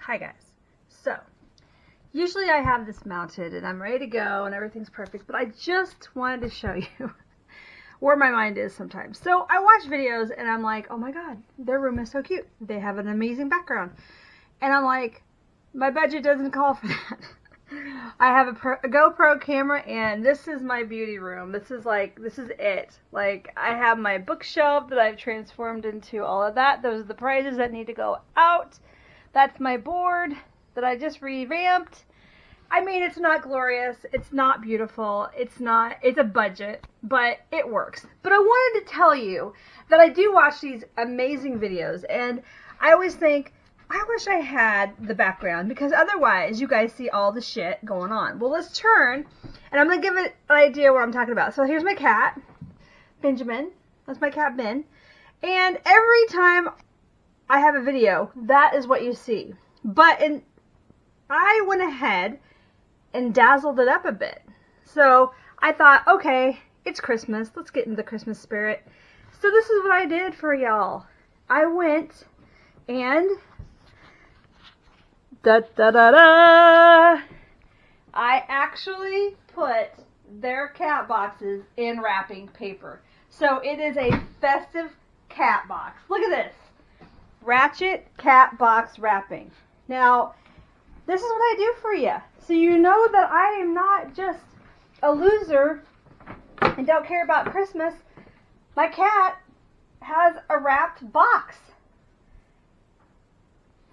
Hi guys. So, usually I have this mounted and I'm ready to go and everything's perfect, but I just wanted to show you where my mind is sometimes. So I watch videos and I'm like, oh my god, their room is so cute. They have an amazing background. And I'm like, my budget doesn't call for that. I have a GoPro camera and this is my beauty room. This is it. Like, I have my bookshelf that I've transformed into all of that. Those are the prizes that need to go out. That's my board that I just revamped. I mean, it's not glorious. It's not beautiful. It's a budget, but it works. But I wanted to tell you that I do watch these amazing videos and I always think, I wish I had the background because otherwise you guys see all the shit going on. Well, let's turn and I'm going to give it an idea what I'm talking about. So here's my cat, Benjamin. That's my cat, Ben. And every time I have a video, that is what you see. But I went ahead and dazzled it up a bit. So I thought, okay, it's Christmas. Let's get into the Christmas spirit. So this is what I did for y'all. I went and I actually put their cat boxes in wrapping paper. So it is a festive cat box. Look at this. Ratchet cat box wrapping. Now, this is what I do for you. So you know that I am not just a loser and don't care about Christmas. My cat has a wrapped box.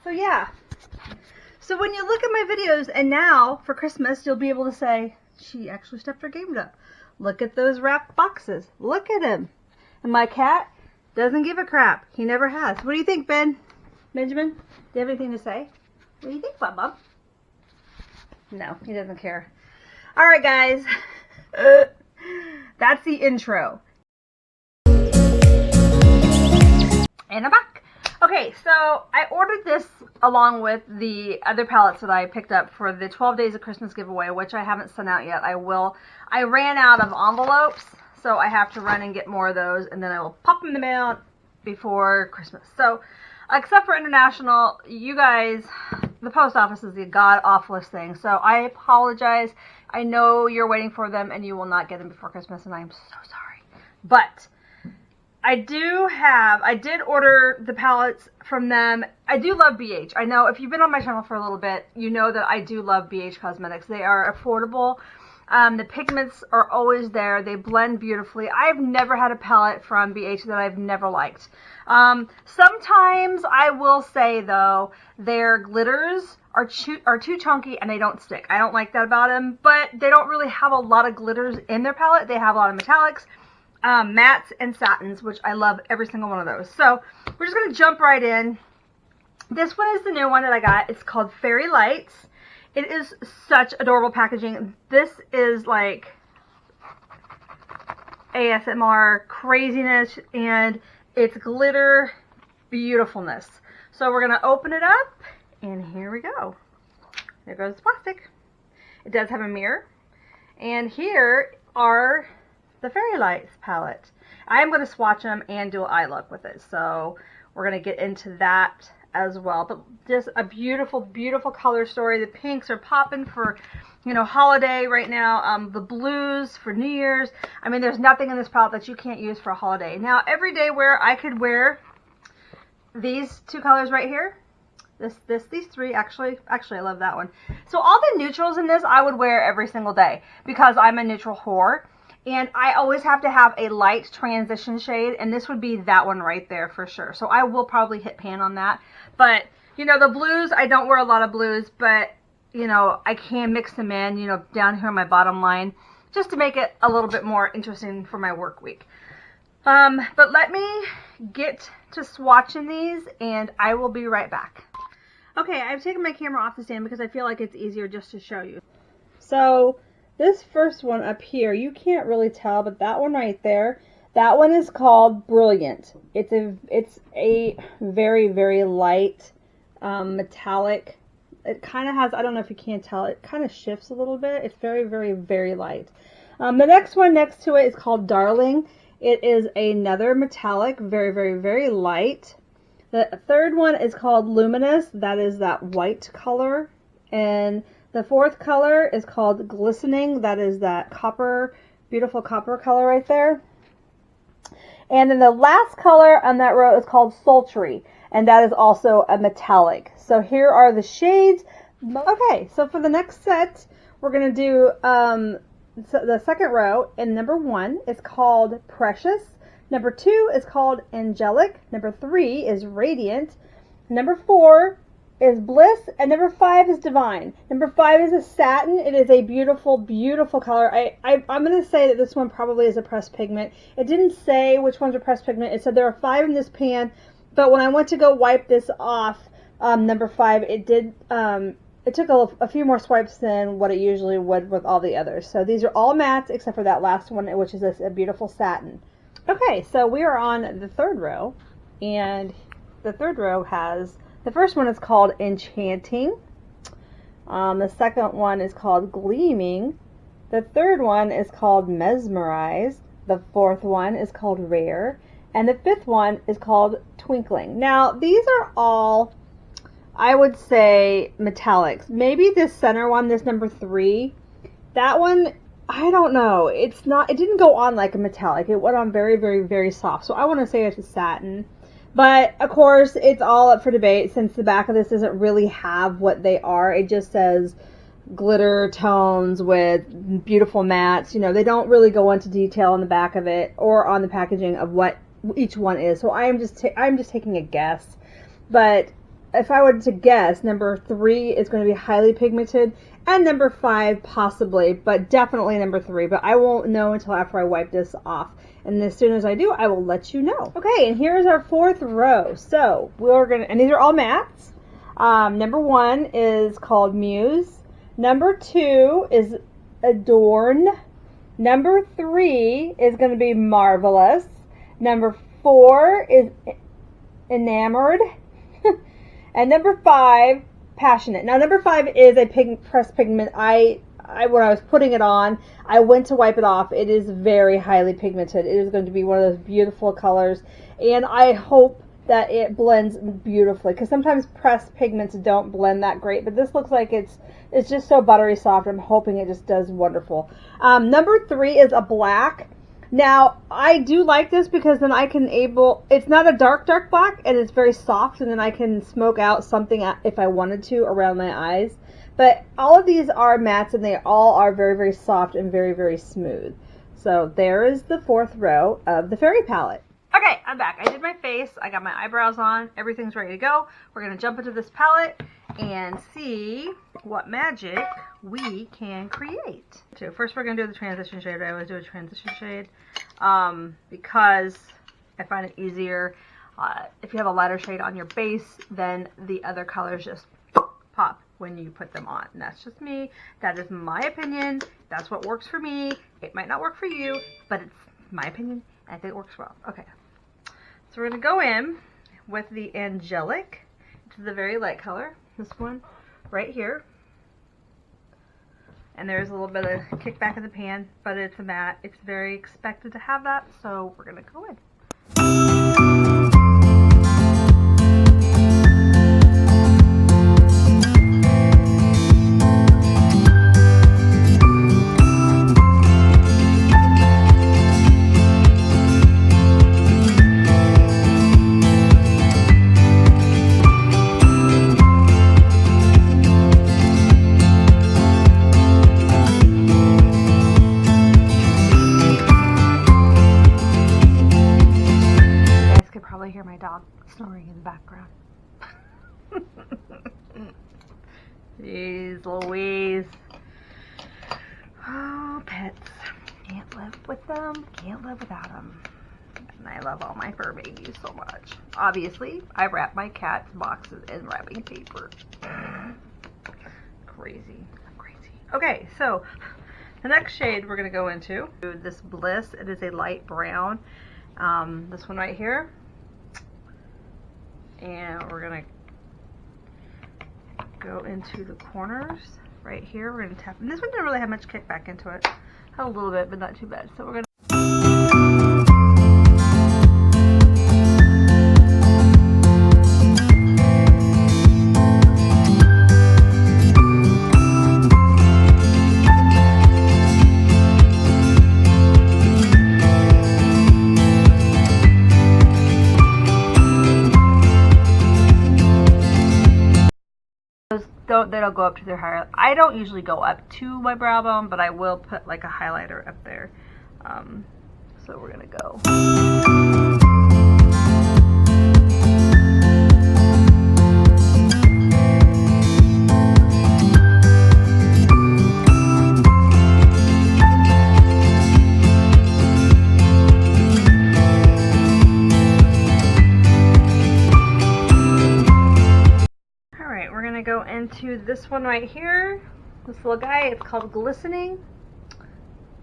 So yeah. So when you look at my videos, and now for Christmas, you'll be able to say, she actually stepped her game up. Look at those wrapped boxes. Look at him. And my cat doesn't give a crap. He never has. What do you think, Benjamin? Do you have anything to say? What do you think, Bubba? No, he doesn't care. All right, guys. That's the intro. And I'm back. Okay, so I ordered this along with the other palettes that I picked up for the 12 Days of Christmas giveaway, which I haven't sent out yet. I will. I ran out of envelopes, so I have to run and get more of those, and then I will pop them in the mail before Christmas. So, except for international, you guys, the post office is the god-awfulest thing, so I apologize. I know you're waiting for them, and you will not get them before Christmas, and I'm so sorry. But I did order the palettes from them. I do love BH. I know if you've been on my channel for a little bit, you know that I do love BH Cosmetics. They are affordable. The pigments are always there. They blend beautifully. I've never had a palette from BH that I've never liked. Sometimes I will say, though, their glitters are too chunky and they don't stick. I don't like that about them, but they don't really have a lot of glitters in their palette. They have a lot of metallics, mattes, and satins, which I love every single one of those. So we're just going to jump right in. This one is the new one that I got. It's called Fairy Lights. It is such adorable packaging. This is like ASMR craziness, and it's glitter beautifulness. So we're going to open it up, and here we go. There goes the plastic. It does have a mirror, and here are the Fairy Lights palette. I am going to swatch them and do an eye look with it, so we're going to get into that as well. But just a beautiful, beautiful color story. The pinks are popping for, you know, holiday right now. The blues for New Year's. I mean, there's nothing in this palette that you can't use for a holiday. Now, everyday wear, I could wear these two colors right here. These three, actually, I love that one. So all the neutrals in this, I would wear every single day because I'm a neutral whore. And I always have to have a light transition shade, and this would be that one right there for sure. So I will probably hit pan on that. But, you know, the blues, I don't wear a lot of blues, but, you know, I can mix them in, you know, down here on my bottom line, just to make it a little bit more interesting for my work week. But let me get to swatching these, and I will be right back. Okay, I've taken my camera off the stand because I feel like it's easier just to show you. So this first one up here, you can't really tell, but that one right there, that one is called Brilliant. It's a very, very light metallic. It kind of has, I don't know if you can tell, it kind of shifts a little bit. It's very, very, very light. The next one next to it is called Darling. It is another metallic, very, very, very light. The third one is called Luminous. That is that white color. And the fourth color is called Glistening. That is that copper, beautiful copper color right there. And then the last color on that row is called Sultry. And that is also a metallic. So here are the shades. Okay, so for the next set, we're going to do the second row. And number 1 is called Precious. Number 2 is called Angelic. Number 3 is Radiant. Number 4 is Bliss. And number 5 is Divine. Number 5 is a satin. It is a beautiful, beautiful color. I'm going to say that this one probably is a pressed pigment. It didn't say which ones are pressed pigment. It said there are 5 in this pan. But when I went to go wipe this off, number 5, it did... it took a few more swipes than what it usually would with all the others. So these are all mattes except for that last one, which is a beautiful satin. Okay, so we are on the third row, and the third row has, the first one is called Enchanting, the second one is called Gleaming, the third one is called Mesmerize, the fourth one is called Rare, and the fifth one is called Twinkling. Now, these are all, I would say, metallics. Maybe this center one, this number 3, that one, I don't know. It didn't go on like a metallic. It went on very, very, very soft. So I want to say it's a satin. But, of course, it's all up for debate since the back of this doesn't really have what they are. It just says glitter tones with beautiful mattes. You know, they don't really go into detail on the back of it or on the packaging of what each one is. So I'm just taking a guess. But if I were to guess, number 3 is going to be highly pigmented, and number 5 possibly, but definitely number 3. But I won't know until after I wipe this off. And as soon as I do, I will let you know. Okay, and here's our fourth row. So we're gonna, and these are all mattes. Number 1 is called Muse. Number 2 is Adorn. Number 3 is going to be Marvelous. Number 4 is Enamored. And number 5, Passionate. Now, number 5 is a pressed pigment. When I was putting it on, I went to wipe it off. It is very highly pigmented. It is going to be one of those beautiful colors. And I hope that it blends beautifully. Because sometimes pressed pigments don't blend that great. But this looks like it's just so buttery soft. I'm hoping it just does wonderful. Number 3 is a black. Now, I do like this because then it's not a dark, dark black, and it's very soft, and then I can smoke out something if I wanted to around my eyes. But all of these are mattes, and they all are very, very soft and very, very smooth. So there is the fourth row of the Fairy Palette. Okay, I'm back. I did my face. I got my eyebrows on. Everything's ready to go. We're going to jump into this palette and see what magic we can create. So first we're going to do the transition shade. I always do a transition shade because I find it easier. If you have a lighter shade on your base, then the other colors just pop when you put them on. And that's just me. That is my opinion. That's what works for me. It might not work for you, but it's my opinion. I think it works well. Okay. So we're going to go in with the Angelic. It's the very light color. This one right here. And there's a little bit of kickback in the pan, but it's a matte. It's very expected to have that, so we're going to go in. Hear my dog snoring in the background. Jeez Louise. Oh, pets. Can't live with them, can't live without them. And I love all my fur babies so much. Obviously, I wrap my cat's boxes in wrapping paper. Crazy. I'm crazy. Okay, so the next shade we're going to go into, this Bliss. It is a light brown. This one right here. And we're going to go into the corners right here. We're going to tap. And this one didn't really have much kickback into it. Had a little bit, but not too bad. So we're going to. They don't go up to their highlight. I don't usually go up to my brow bone, but I will put like a highlighter up there. So we're gonna go. Go into this one right here, this little guy. It's called Glistening.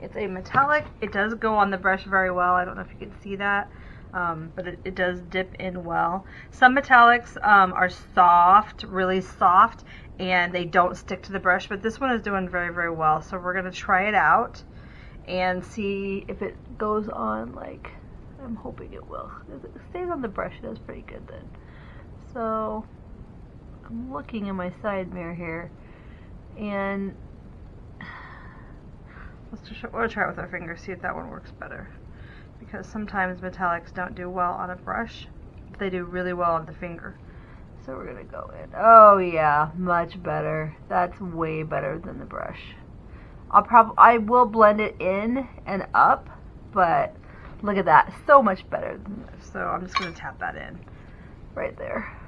It's a metallic. It does go on the brush very well. I don't know if you can see that, but it does dip in well. Some metallics are soft, really soft, and they don't stick to the brush, but this one is doing very, very well. So we're going to try it out and see if it goes on like I'm hoping it will. If it stays on the brush, it does pretty good then. So I'm looking in my side mirror here, and we'll try it with our fingers, see if that one works better. Because sometimes metallics don't do well on a brush, but they do really well on the finger. So we're gonna go in. Oh yeah, much better. That's way better than the brush. I will blend it in and up, but look at that, so much better than this. So I'm just gonna tap that in right there.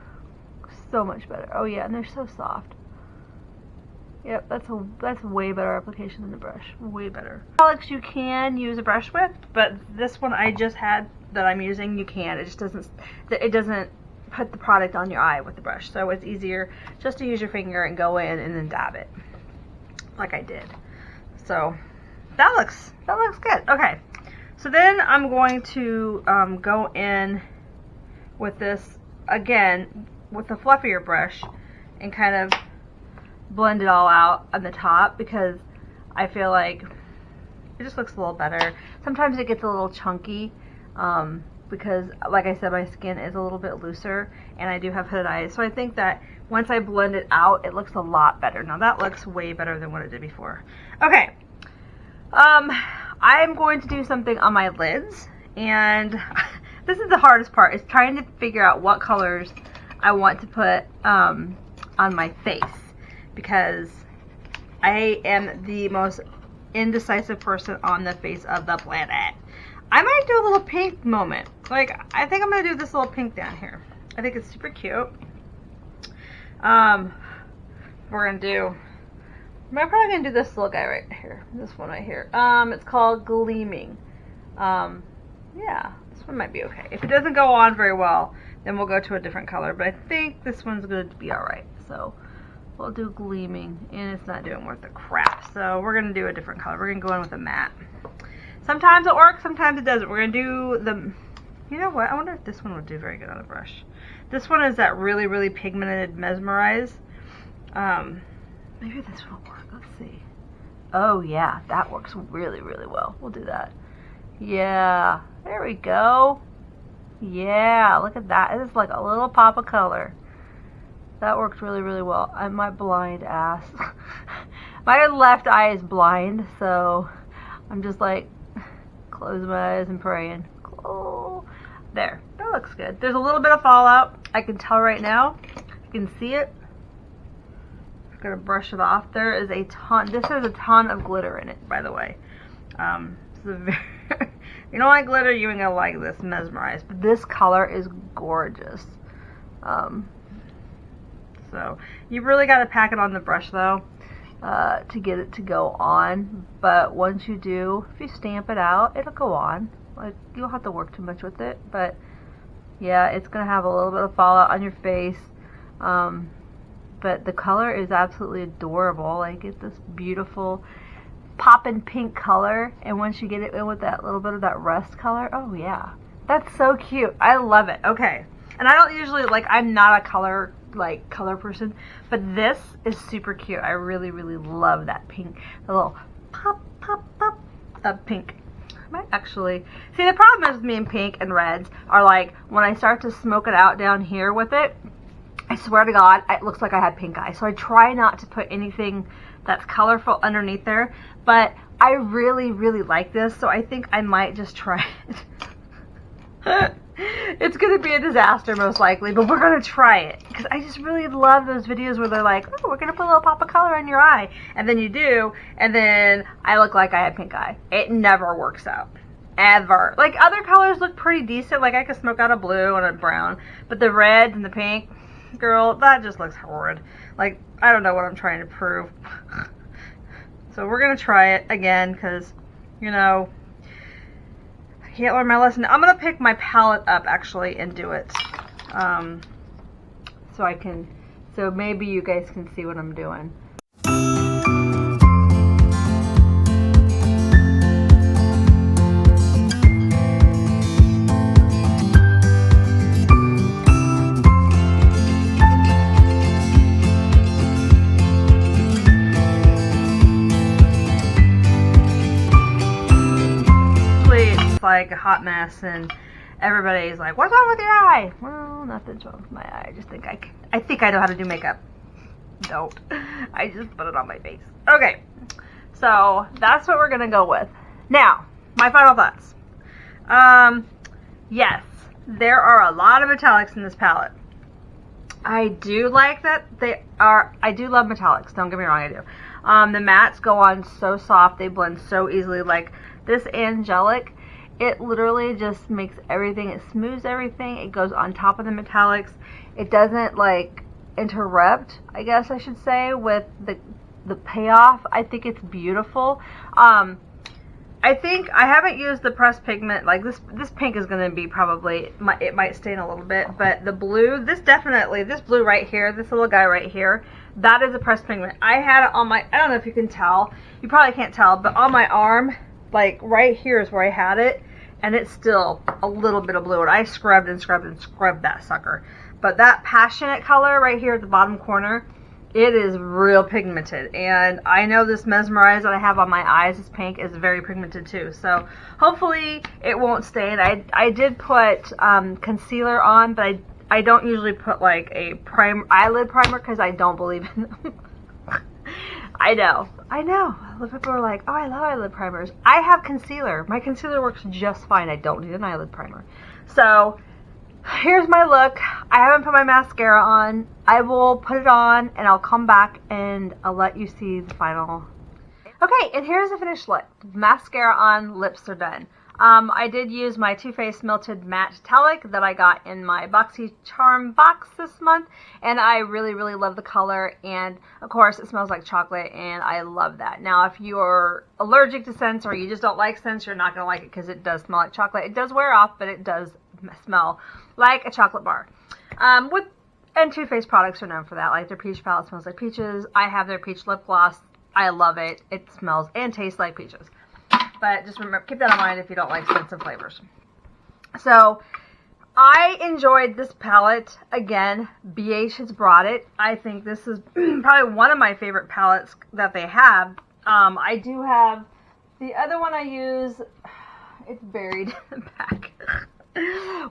So much better. Oh yeah, and they're so soft. Yep, that's way better application than the brush. Way better. Metallics you can use a brush with, but this one I just had that I'm using, you can. It just doesn't put the product on your eye with the brush. So it's easier just to use your finger and go in and then dab it, like I did. So that looks good. Okay, so then I'm going to go in with this again with a fluffier brush and kind of blend it all out on the top, because I feel like it just looks a little better. Sometimes it gets a little chunky because, like I said, my skin is a little bit looser and I do have hooded eyes, so I think that once I blend it out, it looks a lot better. Now that looks way better than what it did before. Okay, I'm going to do something on my lids, and this is the hardest part, is trying to figure out what colors I want to put on my face, because I am the most indecisive person on the face of the planet. I might do a little pink moment. Like, I think I'm going to do this little pink down here. I think it's super cute. We're going to do, I'm probably going to do this little guy right here. This one right here. It's called Gleaming. Yeah, this one might be okay. If it doesn't go on very well, then we'll go to a different color, but I think this one's going to be alright. So we'll do Gleaming, and it's not doing worth the crap. So we're going to do a different color. We're going to go in with a matte. Sometimes it works, sometimes it doesn't. We're going to do the, you know what, I wonder if this one would do very good on a brush. This one is that really, really pigmented Mesmerize. Maybe this one will work. Let's see. Oh yeah, that works really, really well. We'll do that. Yeah, there we go. Yeah, look at that. It's like a little pop of color. That works really, really well. My blind ass. My left eye is blind, so I'm just like closing my eyes and praying. Oh, there. That looks good. There's a little bit of fallout. I can tell right now. You can see it. I'm gonna brush it off. There is a ton. This has a ton of glitter in it, by the way. This is a very you don't like glitter, you ain't gonna like this Mesmerize. But this color is gorgeous. So you really got to pack it on the brush though to get it to go on. But once you do, if you stamp it out, it'll go on. Like, you don't have to work too much with it. But yeah, it's gonna have a little bit of fallout on your face. But the color is absolutely adorable. Like, it's this beautiful poppin' pink color, and once you get it in with that little bit of that rust color, oh yeah, that's so cute. I love it. Okay, and I don't usually, like, I'm not a color person, but this is super cute. I really, really love that pink, the little pop of pink. I might actually see, the problem is with me and pink and reds are, like, when I start to smoke it out down here with it, I swear to God, it looks like I had pink eye. So I try not to put anything that's colorful underneath there, but I really, really like this, so I think I might just try it. It's going to be a disaster most likely, but we're going to try it. Because I just really love those videos where they're like, oh, we're going to put a little pop of color in your eye. And then you do, and then I look like I have pink eye. It never works out. Ever. Like, other colors look pretty decent. Like, I could smoke out a blue and a brown. But the red and the pink, girl, that just looks horrid. Like, I don't know what I'm trying to prove. So we're going to try it again because, you know, I can't learn my lesson. I'm going to pick my palette up, actually, and do it. So maybe you guys can see what I'm doing. Like a hot mess, and everybody's like, what's wrong with your eye? Well, nothing's wrong with my eye. I just think I think I know how to do makeup. Don't. I just put it on my face. Okay, so that's what we're gonna go with. Now, my final thoughts. Yes, there are a lot of metallics in this palette. I do like that they are, I do love metallics, don't get me wrong, I do. The mattes go on so soft, they blend so easily. Like this angelic, it literally just makes everything, it smooths everything, it goes on top of the metallics. It doesn't like interrupt, I guess I should say, with the payoff. I think it's beautiful. I think I haven't used the pressed pigment. Like this pink is going to be probably, it might stain a little bit, but the blue, this blue right here, this little guy right here, that is a pressed pigment. I had it on my, I don't know if you can tell, you probably can't tell, but on my arm, like right here is where I had it, and it's still a little bit of blue, and I scrubbed and scrubbed and scrubbed that sucker. But that passionate color right here at the bottom corner, it is real pigmented, and I know this Mesmerize that I have on my eyes, this pink, is very pigmented too. So hopefully it won't stain. I did put concealer on, but I don't usually put like a eyelid primer because I don't believe in them. I know. People are like, oh, I love eyelid primers. I have concealer. My concealer works just fine. I don't need an eyelid primer. So here's my look. I haven't put my mascara on. I will put it on and I'll come back and I'll let you see the final. Okay, and here's the finished look. Mascara on, lips are done. I did use my Too Faced Melted Matte Metallic that I got in my BoxyCharm box this month, and I really, really love the color, and of course it smells like chocolate, and I love that. Now, if you're allergic to scents or you just don't like scents, you're not going to like it because it does smell like chocolate. It does wear off, but it does smell like a chocolate bar. And Too Faced products are known for that. Like their peach palette smells like peaches. I have their peach lip gloss. I love it. It smells and tastes like peaches. But just remember, keep that in mind if you don't like scents and flavors. So, I enjoyed this palette. Again, BH has brought it. I think this is probably one of my favorite palettes that they have. I do have the other one I use. It's buried in the back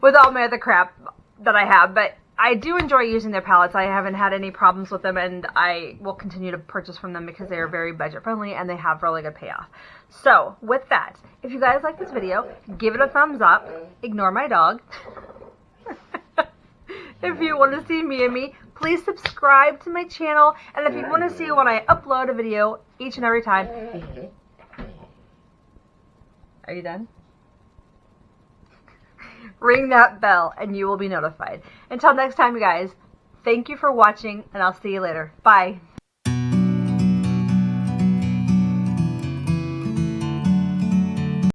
with all my other crap that I have. But I do enjoy using their palettes. I haven't had any problems with them, and I will continue to purchase from them because they are very budget friendly and they have really good payoff. So, with that, if you guys like this video, give it a thumbs up. Ignore my dog. If you want to see me, please subscribe to my channel. And if you want to see when I upload a video each and every time. Are you done? Ring that bell and you will be notified. Until next time, you guys, thank you for watching, and I'll see you later. Bye.